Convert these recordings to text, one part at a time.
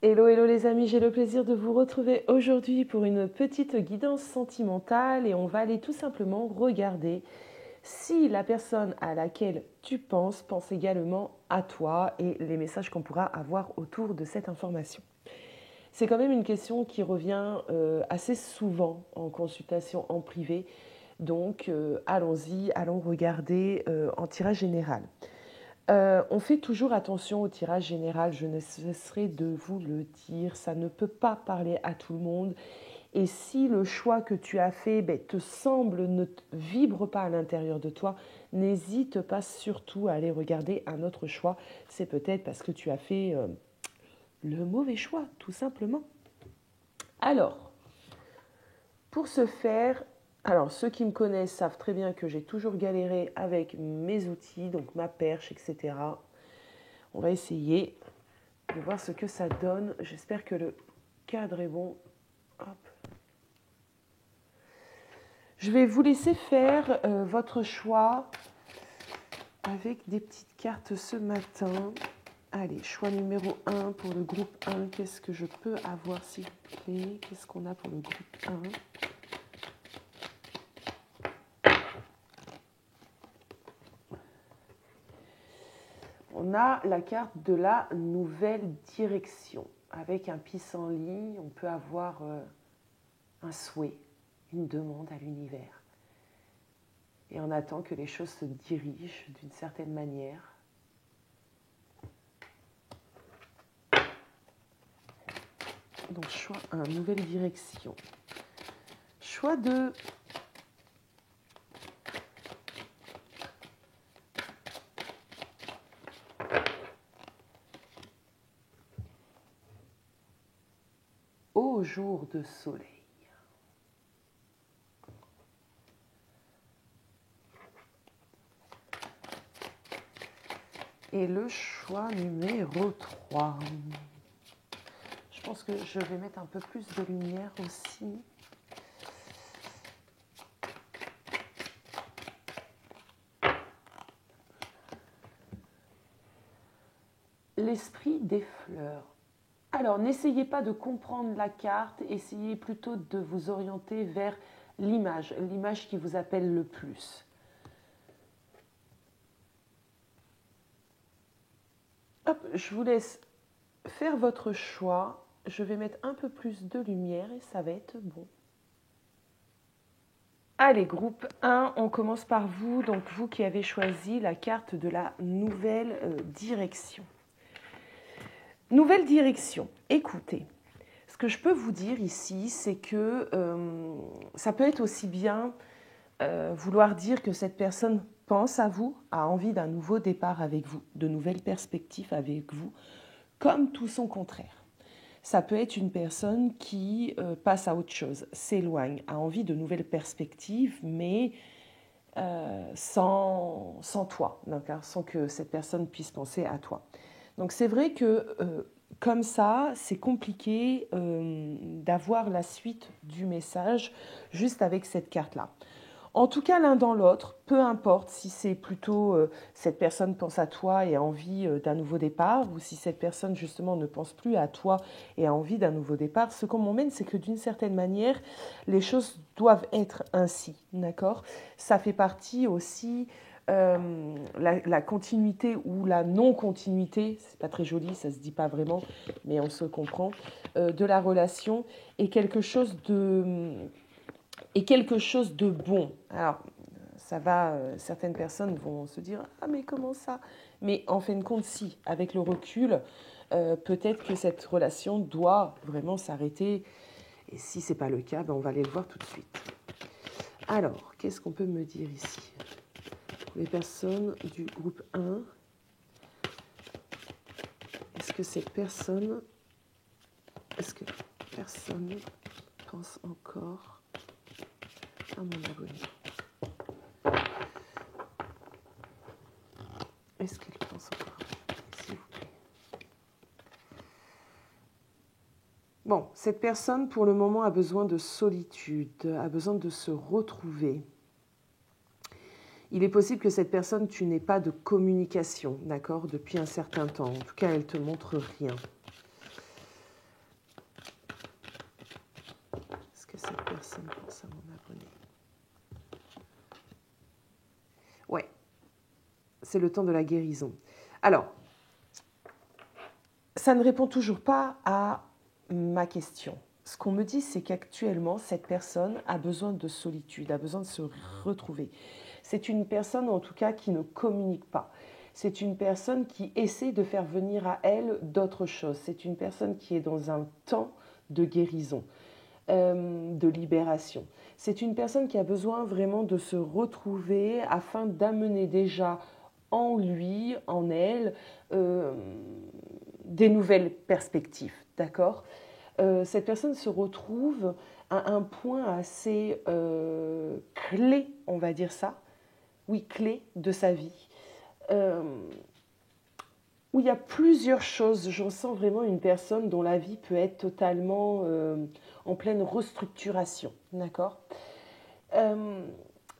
Hello, hello les amis, j'ai le plaisir de vous retrouver aujourd'hui pour une petite guidance sentimentale et on va aller tout simplement regarder si la personne à laquelle tu penses pense également à toi et les messages qu'on pourra avoir autour de cette information. C'est quand même une question qui revient assez souvent en consultation en privé, donc allons-y, allons regarder en tirage général. On fait toujours attention au tirage général, je ne cesserai de vous le dire, ça ne peut pas parler à tout le monde. Et si le choix que tu as fait te semble ne vibre pas à l'intérieur de toi, n'hésite pas surtout à aller regarder un autre choix. C'est peut-être parce que tu as fait le mauvais choix, tout simplement. Alors, pour ce faire, ceux qui me connaissent savent très bien que j'ai toujours galéré avec mes outils, donc ma perche, etc. On va essayer de voir ce que ça donne. J'espère que le cadre est bon. Hop. Je vais vous laisser faire votre choix avec des petites cartes ce matin. Allez, choix numéro 1 pour le groupe 1. Qu'est-ce que je peux avoir, s'il vous plaît? Qu'est-ce qu'on a pour le groupe 1? On a la carte de la nouvelle direction. Avec un pissenlit, on peut avoir un souhait, une demande à l'univers. Et on attend que les choses se dirigent d'une certaine manière. Donc choix 1, nouvelle direction. Choix 2. Au jour de soleil. Et le choix numéro 3. Je pense que je vais mettre un peu plus de lumière aussi. L'esprit des fleurs. Alors, n'essayez pas de comprendre la carte, essayez plutôt de vous orienter vers l'image qui vous appelle le plus. Hop, je vous laisse faire votre choix. Je vais mettre un peu plus de lumière et ça va être bon. Allez, groupe 1, on commence par vous, donc vous qui avez choisi la carte de la nouvelle direction. Nouvelle direction, écoutez, ce que je peux vous dire ici, c'est que ça peut être aussi bien vouloir dire que cette personne pense à vous, a envie d'un nouveau départ avec vous, de nouvelles perspectives avec vous, comme tout son contraire. Ça peut être une personne qui passe à autre chose, s'éloigne, a envie de nouvelles perspectives, mais sans toi, sans que cette personne puisse penser à toi. Donc c'est vrai que comme ça, c'est compliqué d'avoir la suite du message juste avec cette carte-là. En tout cas, l'un dans l'autre, peu importe si c'est plutôt cette personne pense à toi et a envie d'un nouveau départ, ou si cette personne justement ne pense plus à toi et a envie d'un nouveau départ, ce qu'on m'emmène, c'est que d'une certaine manière, les choses doivent être ainsi, d'accord? Ça fait partie aussi la continuité ou la non-continuité, c'est pas très joli, ça se dit pas vraiment, mais on se comprend, de la relation est quelque chose de bon. Alors, ça va, certaines personnes vont se dire « Ah, mais comment ça ?» Mais en fin de compte, si, avec le recul, peut-être que cette relation doit vraiment s'arrêter. Et si ce n'est pas le cas, on va aller le voir tout de suite. Alors, qu'est-ce qu'on peut me dire ici? Pour les personnes du groupe 1, est-ce que personne pense encore à mon abonné? Est-ce qu'il pense encore, s'il vous plaît? Bon, cette personne, pour le moment, a besoin de solitude, a besoin de se retrouver. Il est possible que cette personne, tu n'aies pas de communication, d'accord, depuis un certain temps. En tout cas, elle ne te montre rien. cette personne pense à mon abonné. Ouais, c'est le temps de la guérison. Alors, ça ne répond toujours pas à ma question. Ce qu'on me dit, c'est qu'actuellement, cette personne a besoin de solitude, a besoin de se retrouver. C'est une personne, en tout cas, qui ne communique pas. C'est une personne qui essaie de faire venir à elle d'autres choses. C'est une personne qui est dans un temps de guérison, de libération. C'est une personne qui a besoin vraiment de se retrouver afin d'amener déjà en lui, en elle, des nouvelles perspectives, d'accord ? Cette personne se retrouve à un point assez clé, on va dire ça, oui, clé de sa vie, où il y a plusieurs choses. Je ressens vraiment une personne dont la vie peut être totalement en pleine restructuration, d'accord ?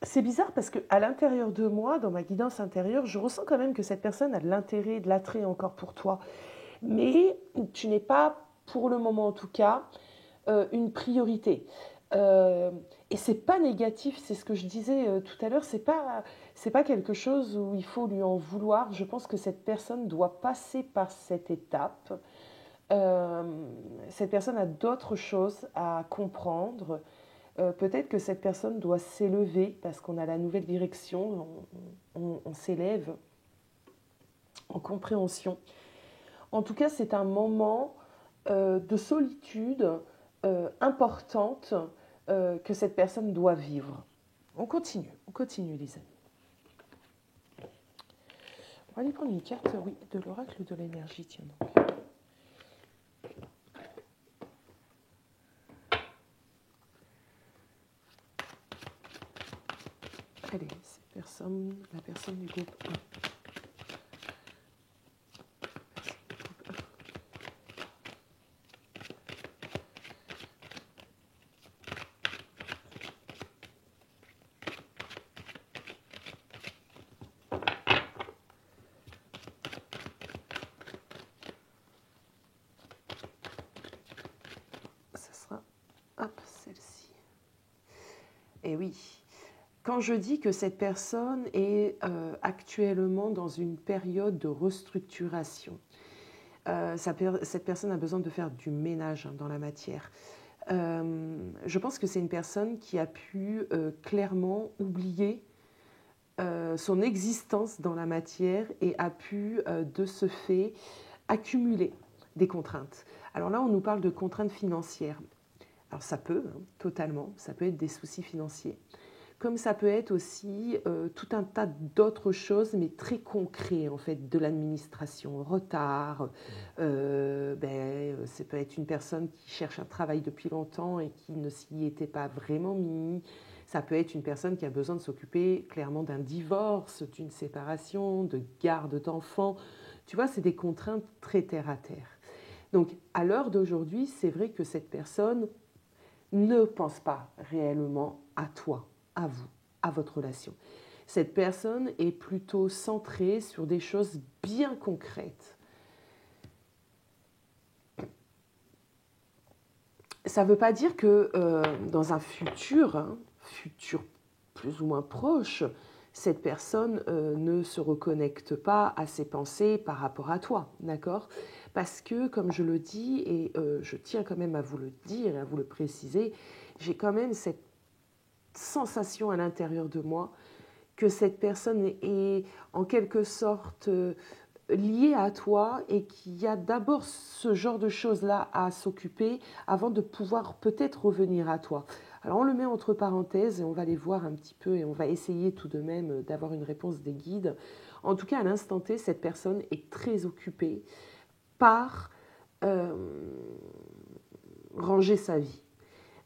C'est bizarre parce qu'à l'intérieur de moi, dans ma guidance intérieure, je ressens quand même que cette personne a de l'intérêt, de l'attrait encore pour toi. Mais tu n'es pas, pour le moment en tout cas, une priorité. Et c'est pas négatif, c'est ce que je disais tout à l'heure, c'est pas quelque chose où il faut lui en vouloir. Je pense que cette personne doit passer par cette étape. Cette personne a d'autres choses à comprendre. Peut-être que cette personne doit s'élever parce qu'on a la nouvelle direction, on s'élève en compréhension. En tout cas, c'est un moment de solitude importante que cette personne doit vivre. On continue les amis. On va aller prendre une carte, oui, de l'oracle de l'énergie, tiens donc. Allez, la personne du groupe 1. Ce sera, hop, celle-ci. Et oui, quand je dis que cette personne est actuellement dans une période de restructuration, cette personne a besoin de faire du ménage dans la matière. Je pense que c'est une personne qui a pu clairement oublier son existence dans la matière et a pu de ce fait accumuler des contraintes. Alors là, on nous parle de contraintes financières. Alors ça peut, totalement, ça peut être des soucis financiers. Comme ça peut être aussi tout un tas d'autres choses, mais très concrets, en fait, de l'administration, retard. Ça peut être une personne qui cherche un travail depuis longtemps et qui ne s'y était pas vraiment mis. Ça peut être une personne qui a besoin de s'occuper clairement d'un divorce, d'une séparation, de garde d'enfants. Tu vois, c'est des contraintes très terre à terre. Donc, à l'heure d'aujourd'hui, c'est vrai que cette personne ne pense pas réellement à toi, à vous, à votre relation. Cette personne est plutôt centrée sur des choses bien concrètes. Ça ne veut pas dire que dans un futur plus ou moins proche, cette personne ne se reconnecte pas à ses pensées par rapport à toi, d'accord ? Parce que, comme je le dis, et je tiens quand même à vous le dire et à vous le préciser, j'ai quand même cette sensation à l'intérieur de moi que cette personne est en quelque sorte liée à toi et qu'il y a d'abord ce genre de choses-là à s'occuper avant de pouvoir peut-être revenir à toi. Alors on le met entre parenthèses et on va les voir un petit peu et on va essayer tout de même d'avoir une réponse des guides. En tout cas, à l'instant T, cette personne est très occupée par ranger sa vie.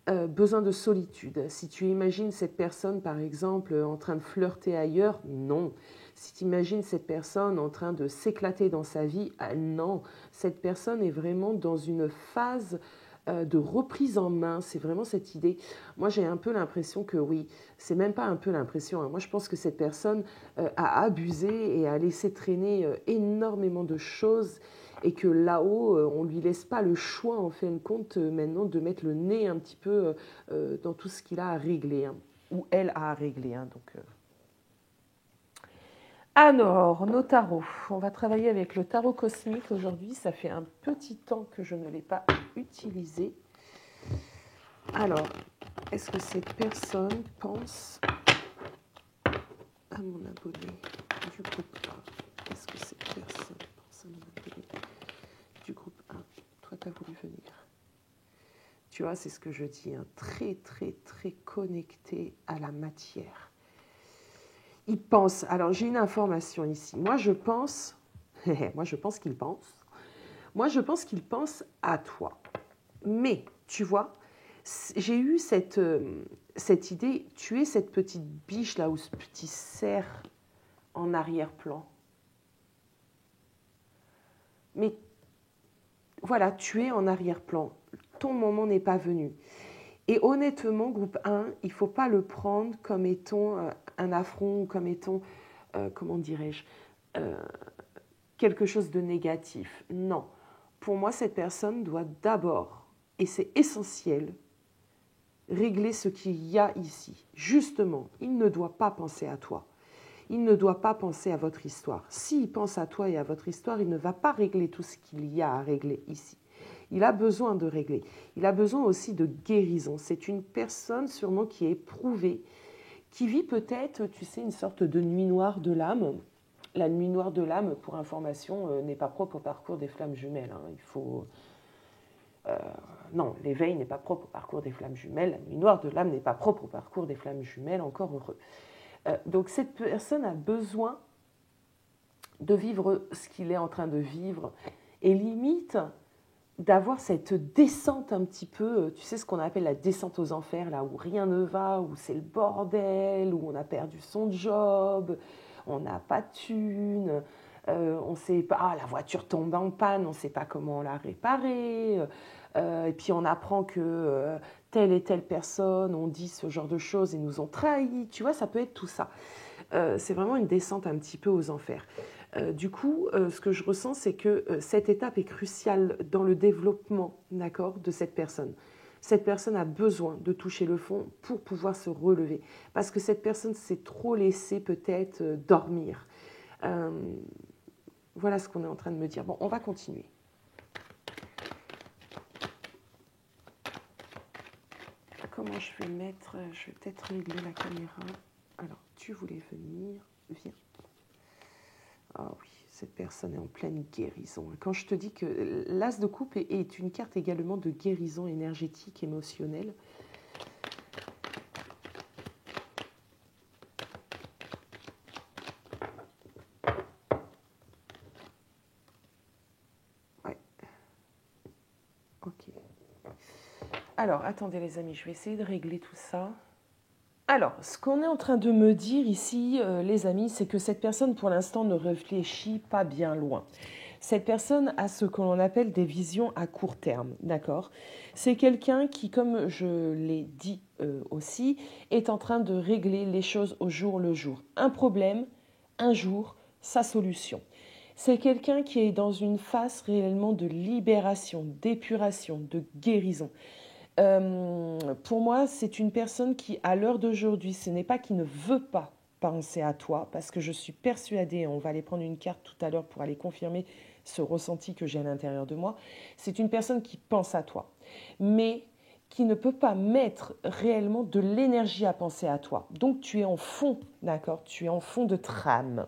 Besoin de solitude. Si tu imagines cette personne, par exemple, en train de flirter ailleurs, non. Si tu imagines cette personne en train de s'éclater dans sa vie, non. Cette personne est vraiment dans une phase de reprise en main. C'est vraiment cette idée. Moi, j'ai un peu l'impression que oui, c'est même pas un peu l'impression. Moi, je pense que cette personne a abusé et a laissé traîner énormément de choses et que là-haut, on ne lui laisse pas le choix, en fin de compte, maintenant, de mettre le nez un petit peu dans tout ce qu'il a à régler, hein, ou elle a à régler. Hein, donc, Alors, nos tarots. On va travailler avec le tarot cosmique aujourd'hui. Ça fait un petit temps que je ne l'ai pas utilisé. Alors, est-ce que cette personne pense à mon abonné du groupe 1? Est-ce que cette personne pense à mon abonné du groupe 1? Toi, tu as voulu venir. Tu vois, c'est ce que je dis, hein, très, très, très connecté à la matière. Il pense, alors j'ai une information ici. Moi, je pense qu'il pense. Moi, je pense qu'il pense à toi. Mais, tu vois, j'ai eu cette idée, tu es cette petite biche là, ou ce petit cerf en arrière-plan. Mais, voilà, tu es en arrière-plan. Ton moment n'est pas venu. Et honnêtement, groupe 1, il ne faut pas le prendre comme étant un affront ou comme étant, comment dirais-je, quelque chose de négatif. Non. Pour moi, cette personne doit d'abord, et c'est essentiel, régler ce qu'il y a ici. Justement, il ne doit pas penser à toi. Il ne doit pas penser à votre histoire. S'il pense à toi et à votre histoire, il ne va pas régler tout ce qu'il y a à régler ici. Il a besoin de régler. Il a besoin aussi de guérison. C'est une personne sûrement qui est éprouvée, qui vit peut-être, tu sais, une sorte de nuit noire de l'âme. La nuit noire de l'âme, pour information, n'est pas propre au parcours des flammes jumelles. Hein. Il faut... non, l'éveil n'est pas propre au parcours des flammes jumelles. La nuit noire de l'âme n'est pas propre au parcours des flammes jumelles, encore heureux. Donc cette personne a besoin de vivre ce qu'il est en train de vivre et limite d'avoir cette descente un petit peu, tu sais ce qu'on appelle la descente aux enfers, là où rien ne va, où c'est le bordel, où on a perdu son job, on n'a pas de thune, on sait pas, la voiture tombe en panne, on ne sait pas comment la réparer, et puis on apprend que telle et telle personne ont dit ce genre de choses et nous ont trahis, tu vois, ça peut être tout ça. C'est vraiment une descente un petit peu aux enfers. Du coup, ce que je ressens, c'est que cette étape est cruciale dans le développement, d'accord, de cette personne. Cette personne a besoin de toucher le fond pour pouvoir se relever. Parce que cette personne s'est trop laissée peut-être dormir. Voilà ce qu'on est en train de me dire. Bon, on va continuer. Comment je vais mettre... Je vais peut-être régler la caméra. Alors, tu voulais venir. Viens. Ah oui, cette personne est en pleine guérison. Quand je te dis que l'as de coupe est une carte également de guérison énergétique, émotionnelle. Ouais. Ok. Alors, attendez les amis, je vais essayer de régler tout ça. Alors, ce qu'on est en train de me dire ici, les amis, c'est que cette personne, pour l'instant, ne réfléchit pas bien loin. Cette personne a ce que l'on appelle des visions à court terme, d'accord? C'est quelqu'un qui, comme je l'ai dit aussi, est en train de régler les choses au jour le jour. Un problème, un jour, sa solution. C'est quelqu'un qui est dans une phase réellement de libération, d'épuration, de guérison. Pour moi, c'est une personne qui, à l'heure d'aujourd'hui, ce n'est pas qui ne veut pas penser à toi, parce que je suis persuadée, on va aller prendre une carte tout à l'heure pour aller confirmer ce ressenti que j'ai à l'intérieur de moi, c'est une personne qui pense à toi, mais qui ne peut pas mettre réellement de l'énergie à penser à toi. Donc tu es en fond, d'accord? Tu es en fond de trame.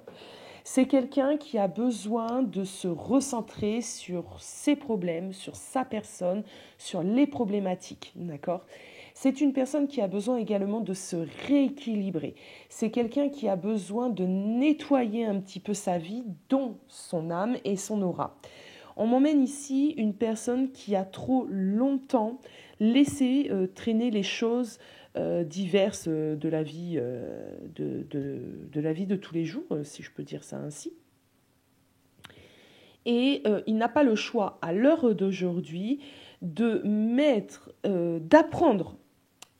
C'est quelqu'un qui a besoin de se recentrer sur ses problèmes, sur sa personne, sur les problématiques, d'accord ? C'est une personne qui a besoin également de se rééquilibrer. C'est quelqu'un qui a besoin de nettoyer un petit peu sa vie, dont son âme et son aura. On m'emmène ici une personne qui a trop longtemps laissé traîner les choses diverses de la vie de la vie de tous les jours, si je peux dire ça ainsi. Et il n'a pas le choix, à l'heure d'aujourd'hui, d'apprendre.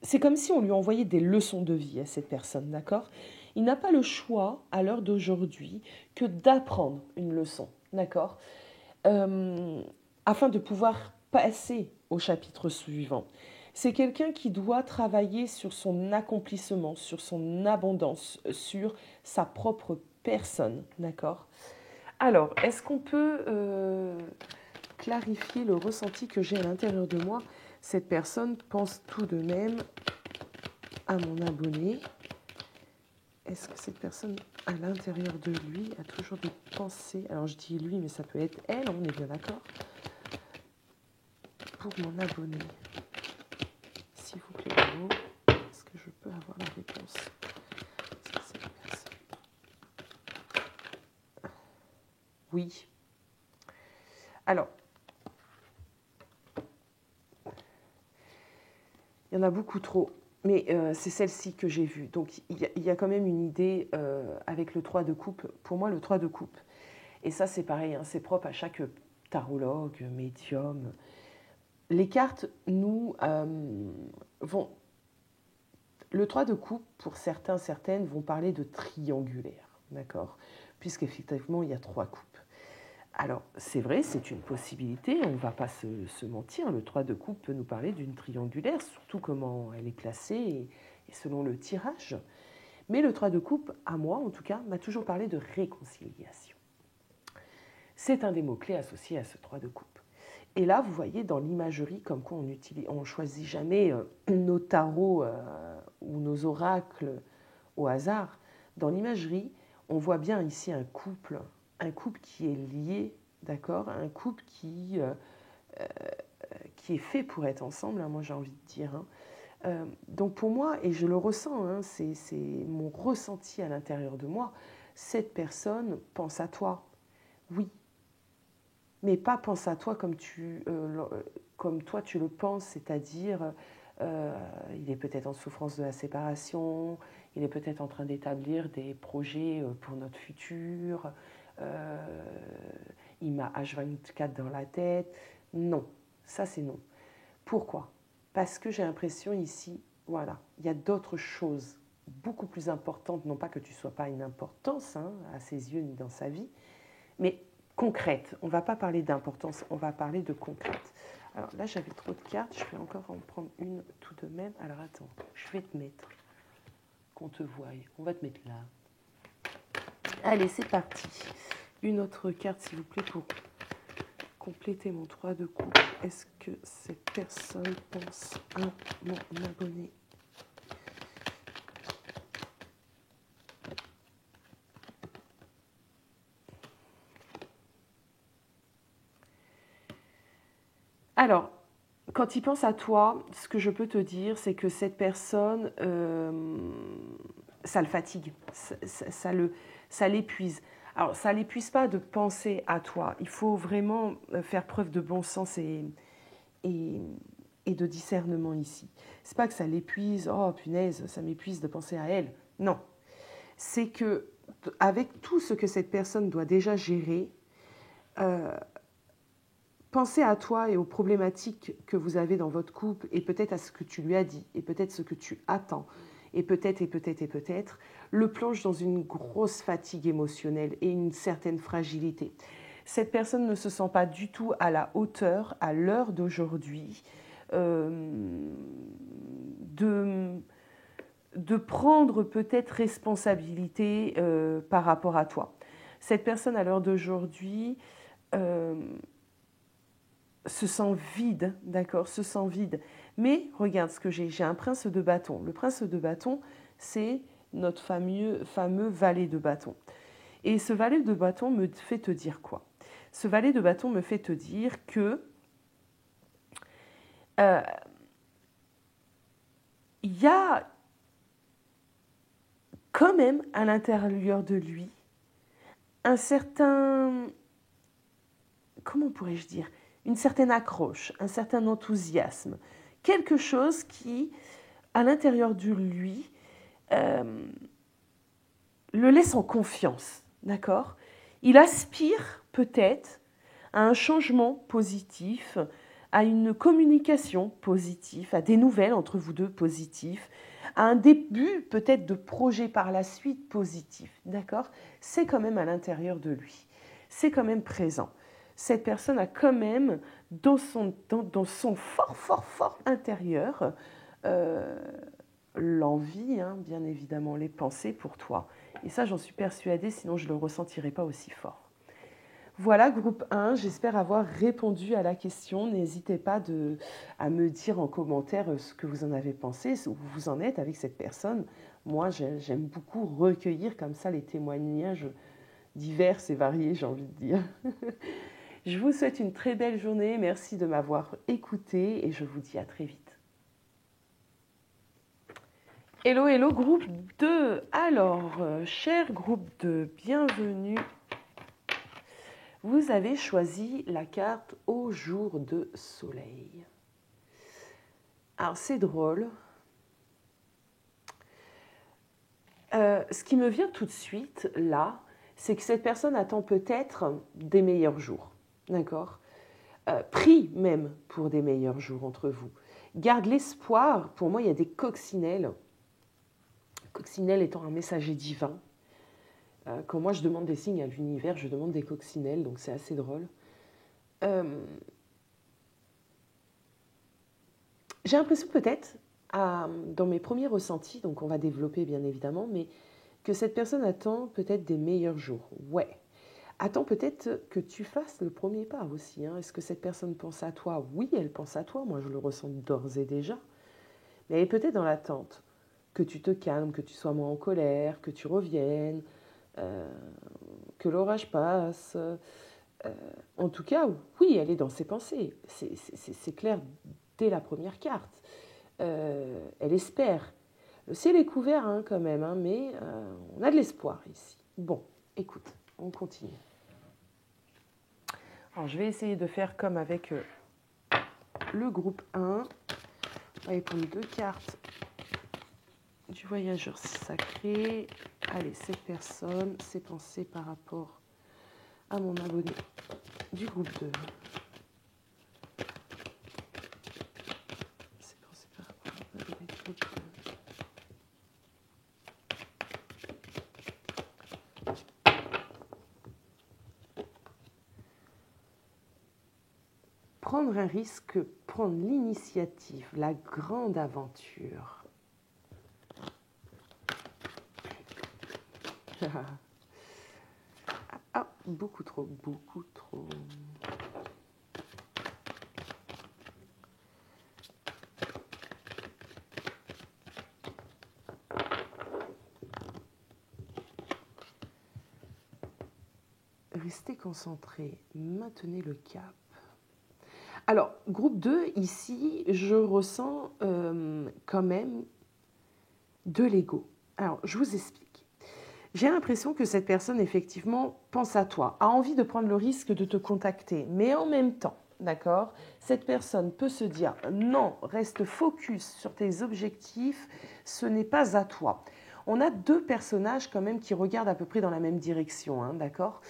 C'est comme si on lui envoyait des leçons de vie à cette personne, d'accord ? Il n'a pas le choix, à l'heure d'aujourd'hui, que d'apprendre une leçon, d'accord ? euh, afin de pouvoir passer au chapitre suivant. C'est quelqu'un qui doit travailler sur son accomplissement, sur son abondance, sur sa propre personne, d'accord? Alors, est-ce qu'on peut clarifier le ressenti que j'ai à l'intérieur de moi? Cette personne pense tout de même à mon abonné. Est-ce que cette personne, à l'intérieur de lui, a toujours des pensées? Alors, je dis lui, mais ça peut être elle, on est bien d'accord? Pour mon abonné, s'il vous plaît, Bruno, est-ce que je peux avoir la réponse? Est-ce que cette personne... Oui. Alors, il y en a beaucoup trop, mais c'est celle-ci que j'ai vue. Donc, il y a quand même une idée avec le 3 de coupe. Pour moi, le 3 de coupe, et ça, c'est pareil, hein, c'est propre à chaque tarologue, médium. Les cartes, nous, vont... Le 3 de coupe, pour certains, certaines, vont parler de triangulaire, d'accord? Puisqu'effectivement, il y a 3 coupes. Alors, c'est vrai, c'est une possibilité, on ne va pas se mentir, le 3 de coupe peut nous parler d'une triangulaire, surtout comment elle est placée et selon le tirage. Mais le 3 de coupe, à moi en tout cas, m'a toujours parlé de réconciliation. C'est un des mots-clés associés à ce 3 de coupe. Et là, vous voyez dans l'imagerie, comme quoi on ne choisit jamais nos tarots ou nos oracles au hasard. Dans l'imagerie, on voit bien ici un couple qui est lié, d'accord, un couple qui est fait pour être ensemble, hein, moi j'ai envie de dire. Hein. Donc pour moi, et je le ressens, hein, c'est mon ressenti à l'intérieur de moi, cette personne pense à toi, oui, mais pas pense à toi comme toi tu le penses, c'est-à-dire il est peut-être en souffrance de la séparation, il est peut-être en train d'établir des projets pour notre futur, il m'a H24 dans la tête. Non, ça c'est non. Pourquoi? Parce que j'ai l'impression ici, voilà, il y a d'autres choses beaucoup plus importantes, non pas que tu ne sois pas une importance hein, à ses yeux ni dans sa vie, mais concrète. On ne va pas parler d'importance, on va parler de concrète. Alors là, j'avais trop de cartes, je vais encore en prendre une tout de même. Alors attends, je vais te mettre, qu'on te voie. On va te mettre là. Allez, c'est parti. Une autre carte, s'il vous plaît, pour compléter mon 3 de coupe. Est-ce que cette personne pense à mon abonné? Alors, quand il pense à toi, ce que je peux te dire, c'est que cette personne, ça le fatigue, ça l'épuise. Alors, ça ne l'épuise pas de penser à toi. Il faut vraiment faire preuve de bon sens et de discernement ici. C'est pas que ça l'épuise, oh punaise, ça m'épuise de penser à elle. Non. C'est que, avec tout ce que cette personne doit déjà gérer, pensez à toi et aux problématiques que vous avez dans votre couple et peut-être à ce que tu lui as dit et peut-être ce que tu attends et peut-être, le plonge dans une grosse fatigue émotionnelle et une certaine fragilité. Cette personne ne se sent pas du tout à la hauteur, à l'heure d'aujourd'hui, de prendre peut-être responsabilité par rapport à toi. Cette personne, à l'heure d'aujourd'hui, se sent vide, d'accord, se sent vide. Mais regarde ce que j'ai un prince de bâton. Le prince de bâton, c'est notre fameux valet de bâton. Et ce valet de bâton me fait te dire quoi? Ce valet de bâton me fait te dire que il y a quand même à l'intérieur de lui un certain, comment pourrais-je dire, une certaine accroche, un certain enthousiasme, quelque chose qui, à l'intérieur de lui, le laisse en confiance, d'accord? Il aspire peut-être à un changement positif, à une communication positive, à des nouvelles entre vous deux positifs, à un début peut-être de projet par la suite positif, d'accord? C'est quand même à l'intérieur de lui, c'est quand même présent. cette personne a quand même dans son fort intérieur l'envie, hein, bien évidemment, les pensées pour toi. Et ça, j'en suis persuadée, sinon je ne le ressentirais pas aussi fort. Voilà, groupe 1, j'espère avoir répondu à la question. N'hésitez pas à me dire en commentaire ce que vous en avez pensé, où vous en êtes avec cette personne. Moi, j'aime beaucoup recueillir comme ça les témoignages divers et variés, j'ai envie de dire. Je vous souhaite une très belle journée. Merci de m'avoir écouté et je vous dis à très vite. Hello, hello, groupe 2. Alors, cher groupe 2, bienvenue. Vous avez choisi la carte au jour de soleil. Alors, c'est drôle. Ce qui me vient tout de suite, là, c'est que cette personne attend peut-être des meilleurs jours. D'accord ? Prie même pour des meilleurs jours entre vous. Garde l'espoir. Pour moi, il y a des coccinelles. Coccinelle étant un messager divin. Quand moi je demande des signes à l'univers, je demande des coccinelles, donc c'est assez drôle. J'ai l'impression peut-être, dans mes premiers ressentis, donc on va développer bien évidemment, mais que cette personne attend peut-être des meilleurs jours. Ouais. Attends peut-être que tu fasses le premier pas aussi. Hein. Est-ce que cette personne pense à toi? Oui, elle pense à toi. Moi, je le ressens d'ores et déjà. Mais elle est peut-être dans l'attente que tu te calmes, que tu sois moins en colère, que tu reviennes, que l'orage passe. En tout cas, oui, elle est dans ses pensées. C'est clair dès la première carte. Elle espère. Le ciel est couvert hein, quand même, hein, mais on a de l'espoir ici. Bon, écoute, on continue. Alors, je vais essayer de faire comme avec le groupe 1. On va aller prendre 2 cartes du voyageur sacré. Allez, cette personne, ses pensées par rapport à mon abonné du groupe 2. Ses pensées par rapport à mon abonné du groupe 2. Prendre un risque, prendre l'initiative, la grande aventure. Ah, beaucoup trop, beaucoup trop. Restez concentré, maintenez le cap. Alors, groupe 2, ici, je ressens quand même de l'ego. Alors, je vous explique. J'ai l'impression que cette personne, effectivement, pense à toi, a envie de prendre le risque de te contacter, mais en même temps, d'accord, cette personne peut se dire « Non, reste focus sur tes objectifs, ce n'est pas à toi ». On a 2 personnages quand même qui regardent à peu près dans la même direction, hein, d'accord,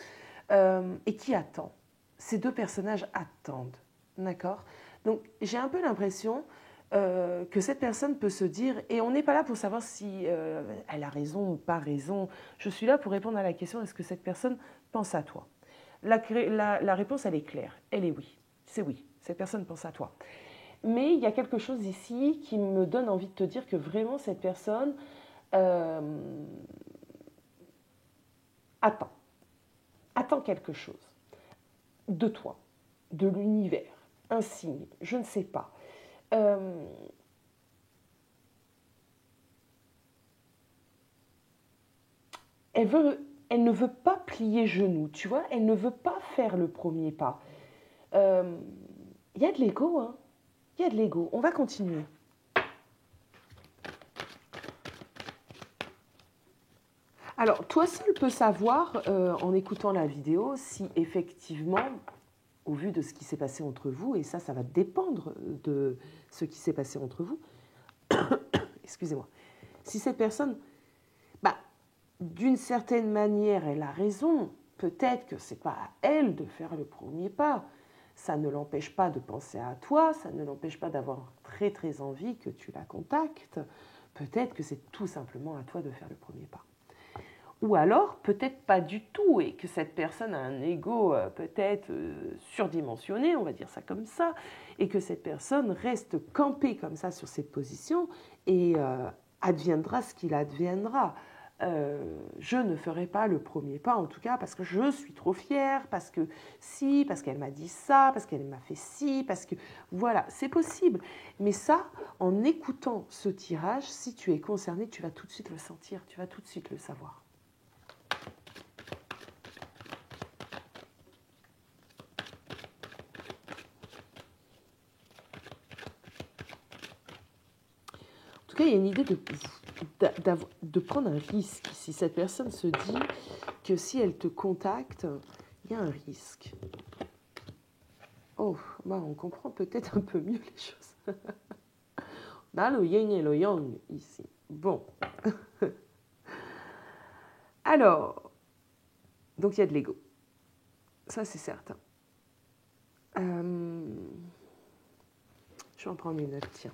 et qui attendent. Ces 2 personnages attendent, d'accord. Donc, j'ai un peu l'impression que cette personne peut se dire, et on n'est pas là pour savoir si elle a raison ou pas raison, je suis là pour répondre à la question, est-ce que cette personne pense à toi? La réponse, elle est claire, elle est oui, c'est oui, cette personne pense à toi. Mais il y a quelque chose ici qui me donne envie de te dire que vraiment cette personne attend quelque chose de toi, de l'univers, un signe, je ne sais pas. Elle ne veut pas plier genou, tu vois, elle ne veut pas faire le premier pas. Il y a de l'ego, hein. Il y a de l'ego. On va continuer. Alors, toi seul peux savoir, en écoutant la vidéo, si effectivement, au vu de ce qui s'est passé entre vous, et ça va dépendre de ce qui s'est passé entre vous, excusez-moi, si cette personne, d'une certaine manière, elle a raison, peut-être que ce n'est pas à elle de faire le premier pas, ça ne l'empêche pas de penser à toi, ça ne l'empêche pas d'avoir très très envie que tu la contactes, peut-être que c'est tout simplement à toi de faire le premier pas. Ou alors, peut-être pas du tout, et que cette personne a un ego peut-être surdimensionné, on va dire ça comme ça, et que cette personne reste campée comme ça sur cette position, et adviendra ce qu'il adviendra. Je ne ferai pas le premier pas, en tout cas, parce que je suis trop fière, parce que si, parce qu'elle m'a dit ça, parce qu'elle m'a fait ci, parce que... Voilà, c'est possible. Mais ça, en écoutant ce tirage, si tu es concerné, tu vas tout de suite le sentir, tu vas tout de suite le savoir. En tout cas, il y a une idée de prendre un risque. Si cette personne se dit que si elle te contacte, il y a un risque. Oh, bah on comprend peut-être un peu mieux les choses. On a le yin et le yang ici. Bon. Alors, donc il y a de l'ego. Ça, c'est certain. Je vais en prendre une autre, tiens.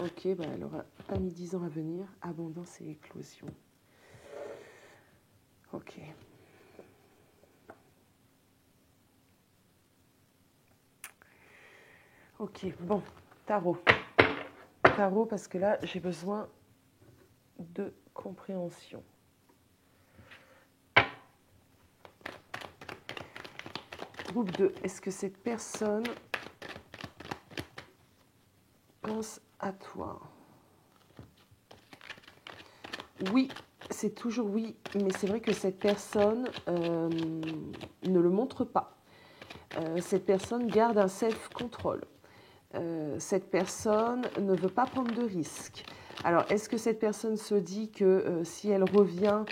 Ok, bah elle aura pas mis 10 ans à venir. Abondance et éclosion. Ok. Ok, bon, tarot. Tarot, parce que là, j'ai besoin de compréhension. Groupe 2, est-ce que cette personne pense à toi? Oui, c'est toujours oui, mais c'est vrai que cette personne ne le montre pas. Cette personne garde un self-control. Cette personne ne veut pas prendre de risques. Alors, est-ce que cette personne se dit que si elle revient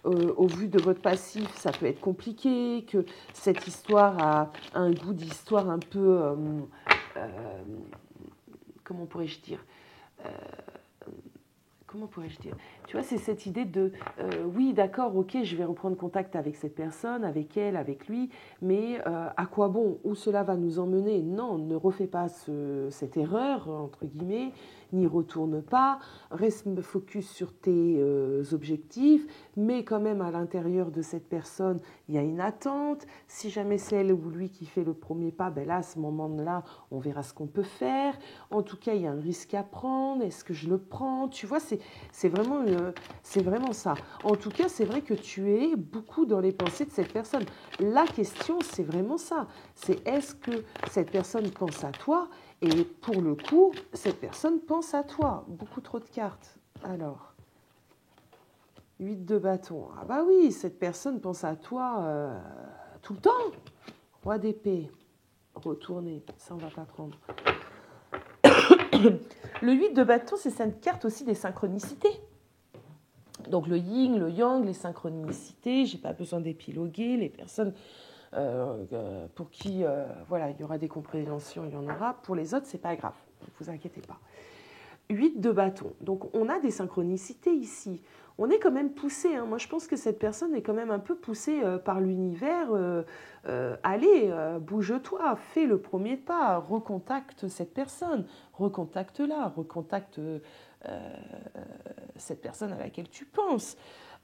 au vu de votre passif, ça peut être compliqué, que cette histoire a un goût d'histoire un peu, comment pourrais-je dire, comment pourrais-je dire? Tu vois, c'est cette idée de oui, d'accord, ok, je vais reprendre contact avec cette personne, avec elle, avec lui, mais à quoi bon? Où cela va nous emmener? Non, ne refais pas cette erreur, entre guillemets, n'y retourne pas, reste focus sur tes objectifs, mais quand même à l'intérieur de cette personne, il y a une attente. Si jamais c'est elle ou lui qui fait le premier pas, ben là, à ce moment-là, on verra ce qu'on peut faire. En tout cas, il y a un risque à prendre. Est-ce que je le prends? Tu vois, c'est vraiment ça. En tout cas, c'est vrai que tu es beaucoup dans les pensées de cette personne. La question, c'est vraiment ça. C'est est-ce que cette personne pense à toi? Et pour le coup, cette personne pense à toi. Beaucoup trop de cartes. Alors, 8 de bâton. Ah bah oui, cette personne pense à toi tout le temps. Roi d'épée. Retourner. Ça, on va pas prendre. Le 8 de bâton, c'est cette carte aussi des synchronicités. Donc le yin, le yang, les synchronicités, j'ai pas besoin d'épiloguer, les personnes pour qui voilà, il y aura des compréhensions, il y en aura. Pour les autres, c'est pas grave, ne vous inquiétez pas. 8 de bâton. Donc on a des synchronicités ici. On est quand même poussé. Hein. Moi, je pense que cette personne est quand même un peu poussée par l'univers. Allez, bouge-toi, fais le premier pas, recontacte cette personne, recontacte-la, recontacte cette personne à laquelle tu penses.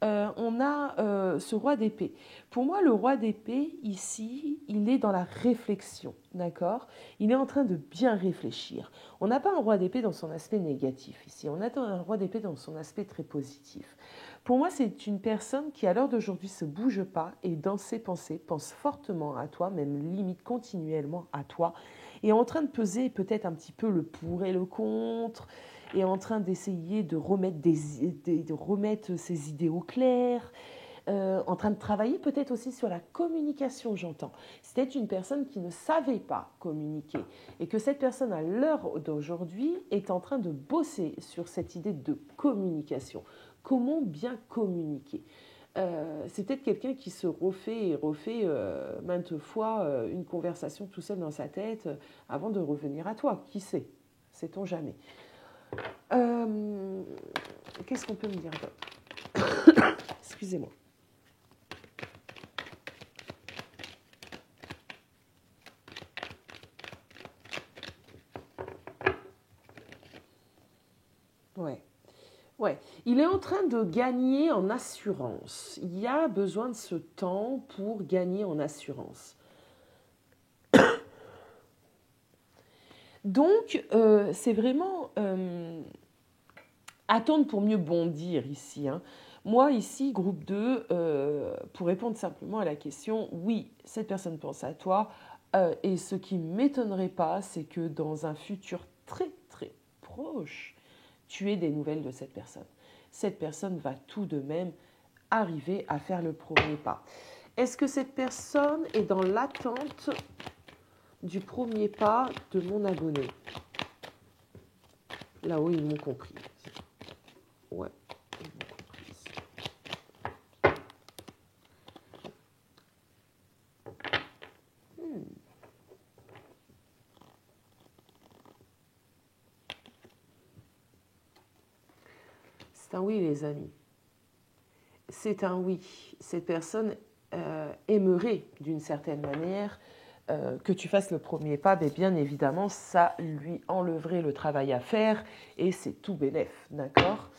On a ce roi d'épée. Pour moi, le roi d'épée, ici, il est dans la réflexion, d'accord? Il est en train de bien réfléchir. On n'a pas un roi d'épée dans son aspect négatif ici, on a un roi d'épée dans son aspect très positif. Pour moi, c'est une personne qui, à l'heure d'aujourd'hui, se bouge pas et dans ses pensées, pense fortement à toi, même limite continuellement à toi, et est en train de peser peut-être un petit peu le pour et le contre, est en train d'essayer de remettre, de remettre ses idées au clair, en train de travailler peut-être aussi sur la communication, j'entends. C'était une personne qui ne savait pas communiquer et que cette personne, à l'heure d'aujourd'hui, est en train de bosser sur cette idée de communication. Comment bien communiquer? C'est peut-être quelqu'un qui se refait et refait maintes fois une conversation tout seul dans sa tête avant de revenir à toi. Qui sait? Sait-on jamais? Qu'est-ce qu'on peut me dire d'autre? Excusez-moi. Ouais. Ouais, il est en train de gagner en assurance. Il y a besoin de ce temps pour gagner en assurance. Donc, c'est vraiment attendre pour mieux bondir ici, hein. Moi, ici, groupe 2, pour répondre simplement à la question, oui, cette personne pense à toi. Et ce qui ne m'étonnerait pas, c'est que dans un futur très, très proche, tu aies des nouvelles de cette personne. Cette personne va tout de même arriver à faire le premier pas. Est-ce que cette personne est dans l'attente du premier pas de mon abonné? Là-haut, ils m'ont compris. Ouais, ils m'ont compris. C'est un oui, les amis. C'est un oui. Cette personne aimerait, d'une certaine manière, que tu fasses le premier pas, mais bien évidemment, ça lui enlèverait le travail à faire et c'est tout bénef, d'accord?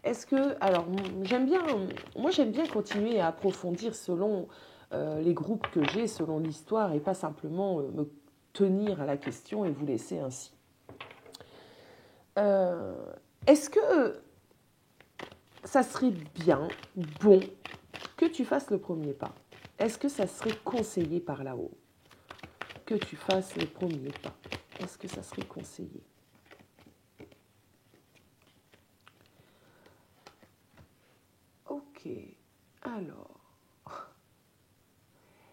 Est-ce que, alors, moi j'aime bien continuer à approfondir selon les groupes que j'ai, selon l'histoire, et pas simplement me tenir à la question et vous laisser ainsi. Euh, Est-ce que ça serait bien, bon, que tu fasses le premier pas? Est-ce que ça serait conseillé par là-haut que tu fasses le premier pas? Est-ce que ça serait conseillé? Ok, alors,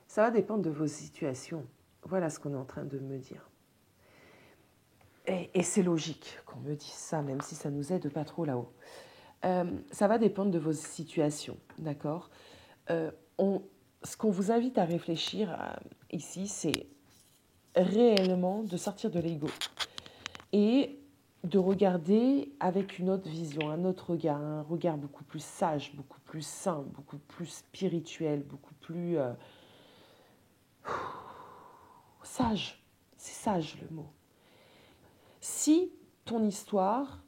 ça va dépendre de vos situations. Voilà ce qu'on est en train de me dire. Et c'est logique qu'on me dise ça, même si ça nous aide pas trop là-haut. Ça va dépendre de vos situations, d'accord? Euh, Ce qu'on vous invite à réfléchir ici, c'est réellement de sortir de l'ego et de regarder avec une autre vision, un autre regard, un regard beaucoup plus sage, beaucoup plus sain, beaucoup plus spirituel, beaucoup plus sage. C'est sage le mot. Si ton histoire,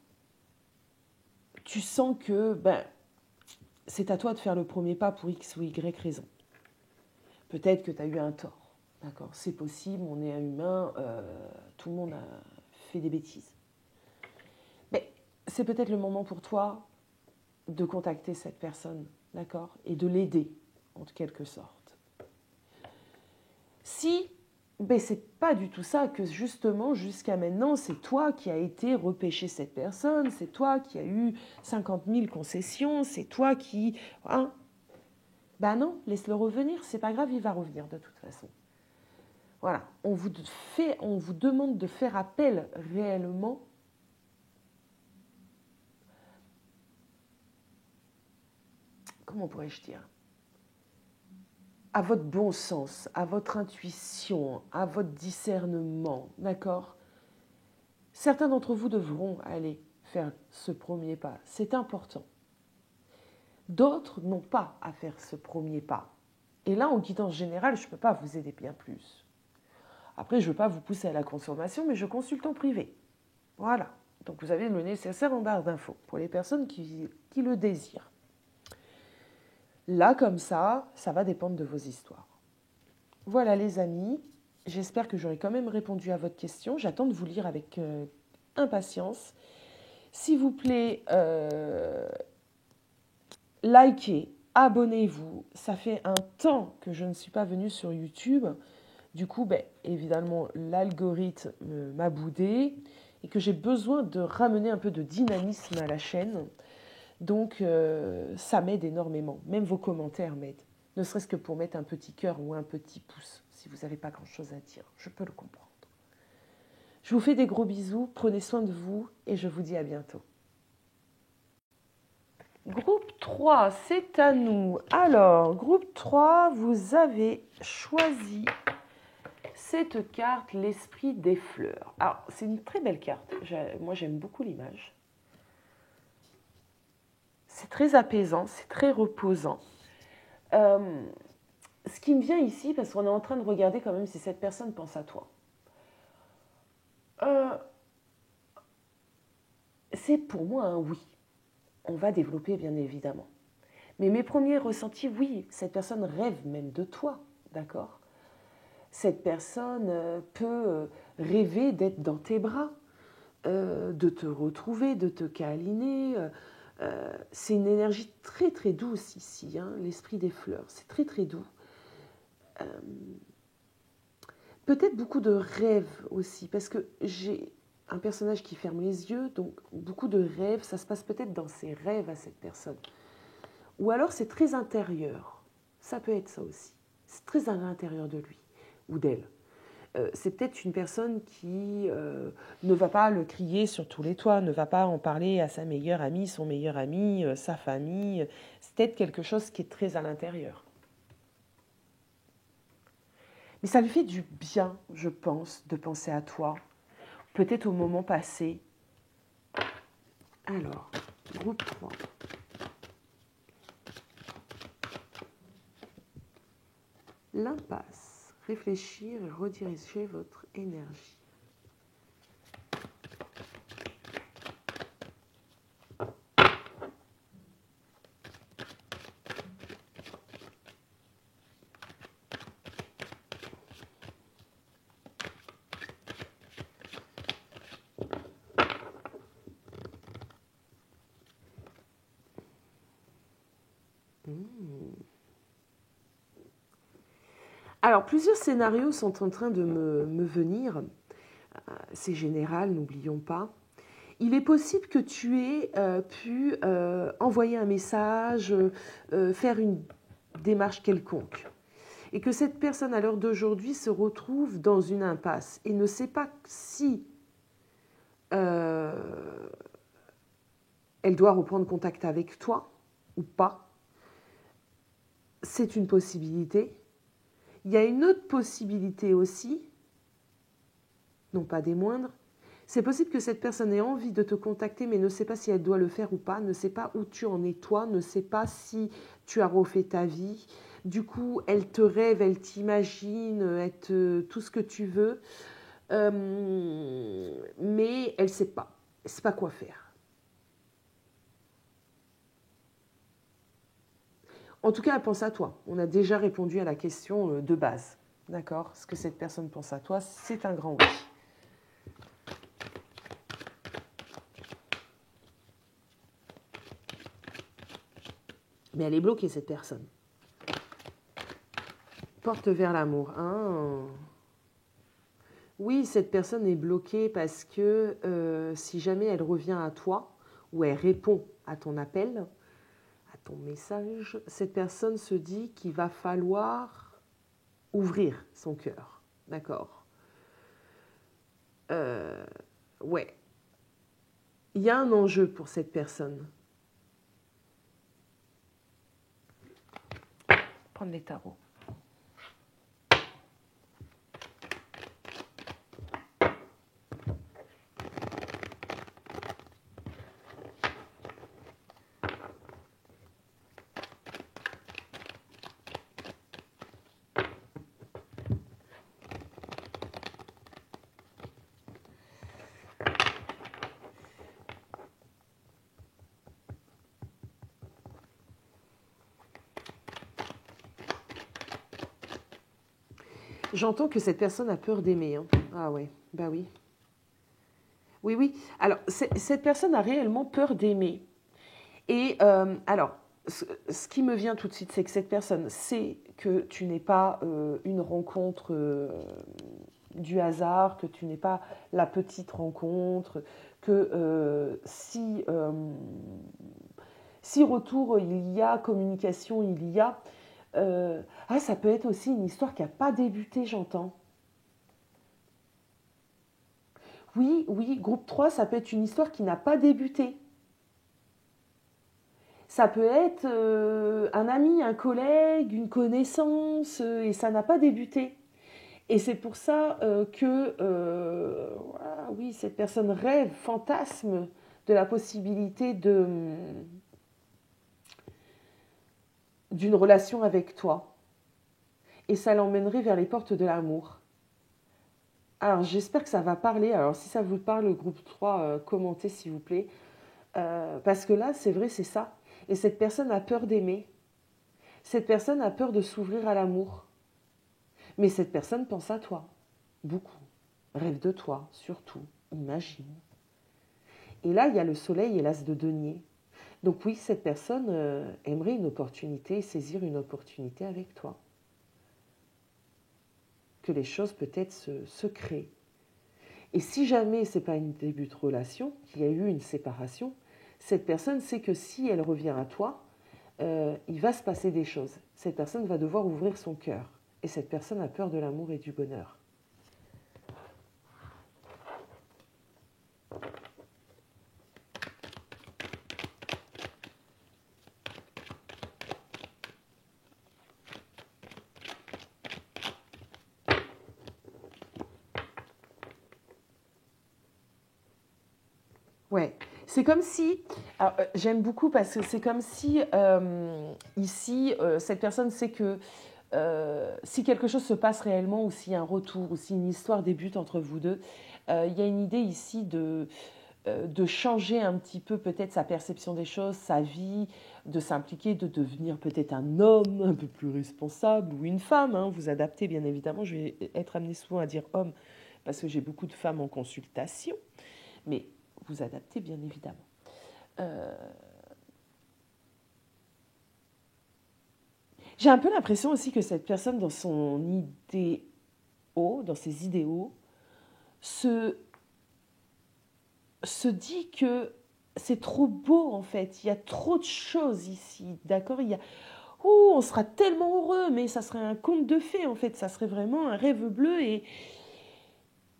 tu sens que c'est à toi de faire le premier pas pour X ou Y raison. Peut-être que tu as eu un tort, d'accord? C'est possible, on est un humain, tout le monde a fait des bêtises. Mais c'est peut-être le moment pour toi de contacter cette personne, d'accord? Et de l'aider, en quelque sorte. Si c'est pas du tout ça, que justement, jusqu'à maintenant, c'est toi qui as été repêché cette personne, c'est toi qui as eu 50 000 concessions, c'est toi qui... Hein? Ben non, laisse-le revenir, c'est pas grave, il va revenir de toute façon. Voilà, on vous demande de faire appel réellement comment pourrais-je dire, à votre bon sens, à votre intuition, à votre discernement, d'accord? Certains d'entre vous devront aller faire ce premier pas, c'est important. D'autres n'ont pas à faire ce premier pas. Et là, en guidance générale, je ne peux pas vous aider bien plus. Après, je ne veux pas vous pousser à la consommation, mais je consulte en privé. Voilà. Donc vous avez le nécessaire en barre d'infos pour les personnes qui le désirent. Là, comme ça va dépendre de vos histoires. Voilà les amis, j'espère que j'aurai quand même répondu à votre question. J'attends de vous lire avec impatience. S'il vous plaît, likez, abonnez-vous. Ça fait un temps que je ne suis pas venue sur YouTube. Du coup, évidemment, l'algorithme m'a boudé et que j'ai besoin de ramener un peu de dynamisme à la chaîne. Donc, ça m'aide énormément. Même vos commentaires m'aident. Ne serait-ce que pour mettre un petit cœur ou un petit pouce, si vous n'avez pas grand-chose à dire. Je peux le comprendre. Je vous fais des gros bisous, prenez soin de vous et je vous dis à bientôt. Groupe 3, c'est à nous. Alors, groupe 3, vous avez choisi cette carte, l'esprit des fleurs. Alors, c'est une très belle carte. Moi, j'aime beaucoup l'image. C'est très apaisant, c'est très reposant. Ce qui me vient ici, parce qu'on est en train de regarder quand même si cette personne pense à toi. C'est pour moi un oui. on va développer bien évidemment. Mais mes premiers ressentis, oui, cette personne rêve même de toi, d'accord? Cette personne peut rêver d'être dans tes bras, de te retrouver, de te câliner. C'est une énergie très très douce ici, hein, l'esprit des fleurs, c'est très très doux. Euh, Peut-être beaucoup de rêves aussi, parce que j'ai un personnage qui ferme les yeux, donc beaucoup de rêves, ça se passe peut-être dans ses rêves à cette personne. Ou alors c'est très intérieur, ça peut être ça aussi, c'est très à l'intérieur de lui ou d'elle. C'est peut-être une personne qui ne va pas le crier sur tous les toits, ne va pas en parler à sa meilleure amie, son meilleur ami, sa famille. C'est peut-être quelque chose qui est très à l'intérieur. Mais ça lui fait du bien, je pense, de penser à toi, peut-être au moment passé. Alors, groupe 3. L'impasse. Réfléchir et rediriger votre énergie. Alors, plusieurs scénarios sont en train de me venir. C'est général, n'oublions pas. Il est possible que tu aies pu envoyer un message, faire une démarche quelconque. Et que cette personne, à l'heure d'aujourd'hui, se retrouve dans une impasse et ne sait pas si elle doit reprendre contact avec toi ou pas. C'est une possibilité. Il y a une autre possibilité aussi, non pas des moindres. C'est possible que cette personne ait envie de te contacter, mais ne sait pas si elle doit le faire ou pas, ne sait pas où tu en es toi, ne sait pas si tu as refait ta vie. Du coup, elle te rêve, elle t'imagine, tout ce que tu veux, mais elle ne sait pas. Elle ne sait pas quoi faire. En tout cas, elle pense à toi. On a déjà répondu à la question de base. D'accord? Ce que cette personne pense à toi, c'est un grand oui. Mais elle est bloquée, cette personne. Porte vers l'amour. Hein. Oui, cette personne est bloquée parce que si jamais elle revient à toi ou elle répond à ton appel, à ton message, cette personne se dit qu'il va falloir ouvrir son cœur. D'accord? Ouais. Il y a un enjeu pour cette personne. Prendre les tarots. J'entends que cette personne a peur d'aimer. Hein. Ah ouais, bah oui. Oui, oui. Alors, cette personne a réellement peur d'aimer. Et alors, ce qui me vient tout de suite, c'est que cette personne sait que tu n'es pas une rencontre du hasard, que tu n'es pas la petite rencontre, que si retour il y a, communication il y a, ça peut être aussi une histoire qui n'a pas débuté, j'entends. Oui, oui, groupe 3, ça peut être une histoire qui n'a pas débuté. Ça peut être un ami, un collègue, une connaissance, et ça n'a pas débuté. Et c'est pour ça que, oui, cette personne rêve, fantasme de la possibilité d'une relation avec toi. Et ça l'emmènerait vers les portes de l'amour. Alors, j'espère que ça va parler. Alors, si ça vous parle, le groupe 3, commentez s'il vous plaît. Parce que là, c'est vrai, c'est ça. Et cette personne a peur d'aimer. Cette personne a peur de s'ouvrir à l'amour. Mais cette personne pense à toi, beaucoup. Rêve de toi, surtout. Imagine. Et là, il y a le soleil et l'as de denier. Donc oui, cette personne aimerait une opportunité, saisir une opportunité avec toi. Que les choses peut-être se créent. Et si jamais ce n'est pas un début de relation, qu'il y a eu une séparation, cette personne sait que si elle revient à toi, il va se passer des choses. Cette personne va devoir ouvrir son cœur. Et cette personne a peur de l'amour et du bonheur. Ouais, c'est comme si, alors, j'aime beaucoup parce que c'est comme si ici, cette personne sait que si quelque chose se passe réellement ou s'il y a un retour ou si une histoire débute entre vous deux, il y a une idée ici de changer un petit peu peut-être sa perception des choses, sa vie, de s'impliquer, de devenir peut-être un homme un peu plus responsable ou une femme, hein, vous adaptez bien évidemment, je vais être amenée souvent à dire homme parce que j'ai beaucoup de femmes en consultation, mais vous adaptez bien évidemment. J'ai un peu l'impression aussi que cette personne dans son idéal, dans ses idéaux, se dit que c'est trop beau en fait, il y a trop de choses ici, d'accord, il y a on sera tellement heureux, mais ça serait un conte de fées en fait, ça serait vraiment un rêve bleu et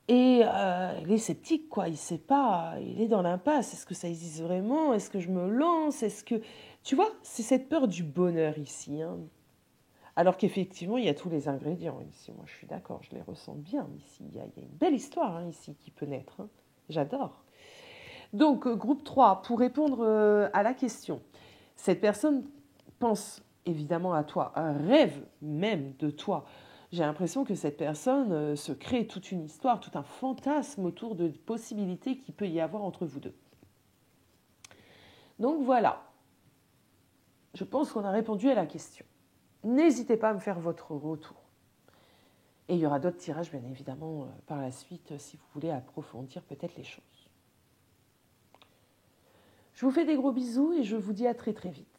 il est sceptique quoi, il ne sait pas, il est dans l'impasse, est-ce que ça existe vraiment, est-ce que je me lance, est-ce que... Tu vois, c'est cette peur du bonheur ici, hein. Alors qu'effectivement, il y a tous les ingrédients ici, moi je suis d'accord, je les ressens bien ici, il y a une belle histoire hein, ici qui peut naître, hein. J'adore. Donc, groupe 3, pour répondre à la question, cette personne pense évidemment à toi, un rêve même de toi. J'ai l'impression que cette personne se crée toute une histoire, tout un fantasme autour de possibilités qu'il peut y avoir entre vous deux. Donc voilà, je pense qu'on a répondu à la question. N'hésitez pas à me faire votre retour. Et il y aura d'autres tirages, bien évidemment, par la suite, si vous voulez approfondir peut-être les choses. Je vous fais des gros bisous et je vous dis à très très vite.